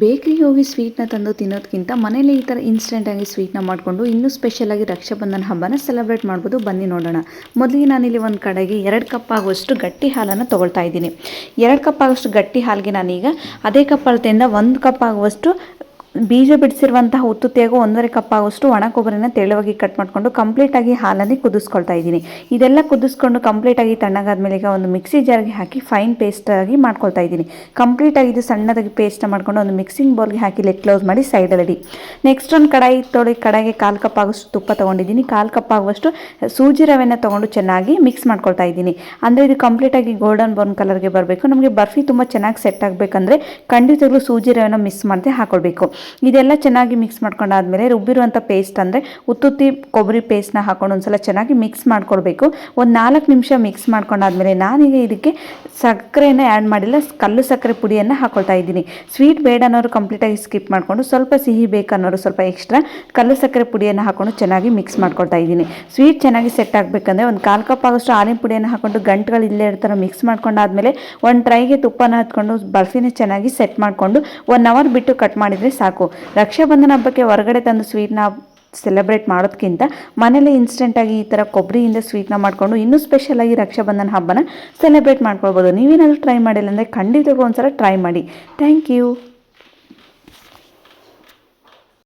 ಬೇಕ್ರಿಗೆ ಹೋಗಿ ಸ್ವೀಟ್ನ ತಂದು ತಿನ್ನೋದಕ್ಕಿಂತ ಮನೇಲಿ ಈ ಥರ ಇನ್ಸ್ಟೆಂಟಾಗಿ ಸ್ವೀಟ್ನ ಮಾಡಿಕೊಂಡು ಇನ್ನೂ ಸ್ಪೆಷಲಾಗಿ ರಕ್ಷಾಬಂಧನ ಹಬ್ಬನ ಸೆಲೆಬ್ರೇಟ್ ಮಾಡ್ಬೋದು. ಬನ್ನಿ ನೋಡೋಣ. ಮೊದಲಿಗೆ ನಾನಿಲ್ಲಿ ಒಂದು ಕಡೆಗೆ 2 ಕಪ್ ಆಗುವಷ್ಟು ಗಟ್ಟಿ ಹಾಲನ್ನು ತೊಗೊಳ್ತಾ ಇದ್ದೀನಿ. 2 ಕಪ್ ಆಗುವಷ್ಟು ಗಟ್ಟಿ ಹಾಲಿಗೆ ನಾನೀಗ ಅದೇ ಕಪ್ ಅಳತೆಯಿಂದ 1 ಕಪ್ ಆಗುವಷ್ಟು ಬೀಜ ಬಿಡಿಸಿರುವಂತಹ ಉತ್ತುತ್ತಿಯಾಗೂ 1.5 ಕಪ್ ಆಗುವಷ್ಟು ಒಣ ಕೊಬ್ಬರಿನ ತೆಳುವಾಗಿ ಕಟ್ ಮಾಡಿಕೊಂಡು ಕಂಪ್ಲೀಟಾಗಿ ಹಾಲಲ್ಲಿ ಕುದಿಸ್ಕೊಳ್ತಾ ಇದ್ದೀನಿ. ಇದೆಲ್ಲ ಕುದಿಸ್ಕೊಂಡು ಕಂಪ್ಲೀಟಾಗಿ ತಣ್ಣಗಾದ್ಮೇಲೆ ಈಗ ಒಂದು ಮಿಕ್ಸಿ ಜಾರ್ಗೆ ಹಾಕಿ ಫೈನ್ ಪೇಸ್ಟಾಗಿ ಮಾಡ್ಕೊಳ್ತಾ ಇದ್ದೀನಿ. ಕಂಪ್ಲೀಟಾಗಿ ಇದು ಸಣ್ಣದಾಗಿ ಪೇಸ್ಟ್ ಮಾಡ್ಕೊಂಡು ಒಂದು ಮಿಕ್ಸಿಂಗ್ ಬೌಲ್ಗೆ ಹಾಕಿ ಲೆಗ್ ಕ್ಲೋಸ್ ಮಾಡಿ ಸೈಡಲ್ಲಿ. ನೆಕ್ಸ್ಟ್ ಒಂದು ಕಡಾಯಿ ಕಡೆಗೆ 1/4 ಕಪ್ ಆಗುವಷ್ಟು ತುಪ್ಪ ತೊಗೊಂಡಿದ್ದೀನಿ. 1/4 ಕಪ್ ಆಗುವಷ್ಟು ಸೂಜಿ ರವೆನ ತೊಗೊಂಡು ಚೆನ್ನಾಗಿ ಮಿಕ್ಸ್ ಮಾಡ್ಕೊಳ್ತಾ ಇದ್ದೀನಿ. ಅಂದರೆ ಇದು ಕಂಪ್ಲೀಟಾಗಿ ಗೋಲ್ಡನ್ ಬ್ರೌನ್ ಕಲರ್ಗೆ ಬರಬೇಕು. ನಮಗೆ ಬರ್ಫಿ ತುಂಬ ಚೆನ್ನಾಗಿ ಸೆಟ್ ಆಗಬೇಕಂದ್ರೆ ಖಂಡಿತವಾಗ್ಲೂ ಸೂಜಿ ರವೆನ ಮಿಕ್ಸ್ ಮಾಡದೆ ಹಾಕೊಳ್ಬೇಕು. ಇದೆಲ್ಲ ಚೆನ್ನಾಗಿ ಮಿಕ್ಸ್ ಮಾಡ್ಕೊಂಡಾದ್ಮೇಲೆ ರುಬ್ಬಿರುವಂಥ ಪೇಸ್ಟ್ ಅಂದರೆ ಉತ್ತುತ್ತಿ ಕೊಬ್ಬರಿ ಪೇಸ್ಟ್ನ ಹಾಕೊಂಡು ಒಂದ್ಸಲ ಚೆನ್ನಾಗಿ ಮಿಕ್ಸ್ ಮಾಡ್ಕೊಳ್ಬೇಕು. ಒಂದು 4 ನಿಮಿಷ ಮಿಕ್ಸ್ ಮಾಡ್ಕೊಂಡಾದ್ಮೇಲೆ ನಾನೀಗ ಇದಕ್ಕೆ ಸಕ್ಕರೆಯನ್ನು ಆ್ಯಡ್ ಮಾಡಿಲ್ಲ, ಕಲ್ಲು ಸಕ್ಕರೆ ಪುಡಿಯನ್ನು ಹಾಕೊಳ್ತಾ ಇದ್ದೀನಿ. ಸ್ವೀಟ್ ಬೇಡ ಅನ್ನೋರು ಕಂಪ್ಲೀಟಾಗಿ ಸ್ಕಿಪ್ ಮಾಡಿಕೊಂಡು ಸ್ವಲ್ಪ ಸಿಹಿ ಬೇಕನ್ನೋರು ಸ್ವಲ್ಪ ಎಕ್ಸ್ಟ್ರಾ ಕಲ್ಲು ಸಕ್ಕರೆ ಪುಡಿಯನ್ನು ಹಾಕೊಂಡು ಚೆನ್ನಾಗಿ ಮಿಕ್ಸ್ ಮಾಡ್ಕೊಳ್ತಾ ಇದ್ದೀನಿ. ಸ್ವೀಟ್ ಚೆನ್ನಾಗಿ ಸೆಟ್ ಆಗಬೇಕಂದ್ರೆ ಒಂದು 1/4 ಕಪ್ ಆಗೋಷ್ಟು ಹಾಲಿನ ಪುಡಿಯನ್ನು ಹಾಕೊಂಡು ಗಂಟುಗಳು ಇಲ್ಲೇ ಇರ್ತಾರೆ ಮಿಕ್ಸ್ ಮಾಡ್ಕೊಂಡಾದ್ಮೇಲೆ ಒಂದು ಟ್ರೈಗೆ ತುಪ್ಪನ ಹತ್ಕೊಂಡು ಬರ್ಫಿನ ಚೆನ್ನಾಗಿ ಸೆಟ್ ಮಾಡಿಕೊಂಡು 1 ಅವರ್ ಬಿಟ್ಟು ಕಟ್ ಮಾಡಿದರೆ ಸಾಕು. ರಕ್ಷಾಬಂಧನ ಹಬ್ಬಕ್ಕೆ ಹೊರಗಡೆ ತಂದು ಸ್ವೀಟ್ನ ಸೆಲೆಬ್ರೇಟ್ ಮಾಡೋದಕ್ಕಿಂತ ಮನೇಲಿ ಇನ್ಸ್ಟೆಂಟಾಗಿ ಈ ಥರ ಕೊಬ್ಬರಿಯಿಂದ ಸ್ವೀಟ್ನ ಮಾಡಿಕೊಂಡು ಇನ್ನೂ ಸ್ಪೆಷಲಾಗಿ ರಕ್ಷಾಬಂಧನ ಹಬ್ಬನ ಸೆಲೆಬ್ರೇಟ್ ಮಾಡ್ಕೊಳ್ಬೋದು. ನೀವೇನಾದರೂ ಟ್ರೈ ಮಾಡಿಲ್ಲ ಅಂದರೆ ಖಂಡಿತವಾಗ್ಲೂ ಒಂದ್ಸಲ ಟ್ರೈ ಮಾಡಿ. Thank you.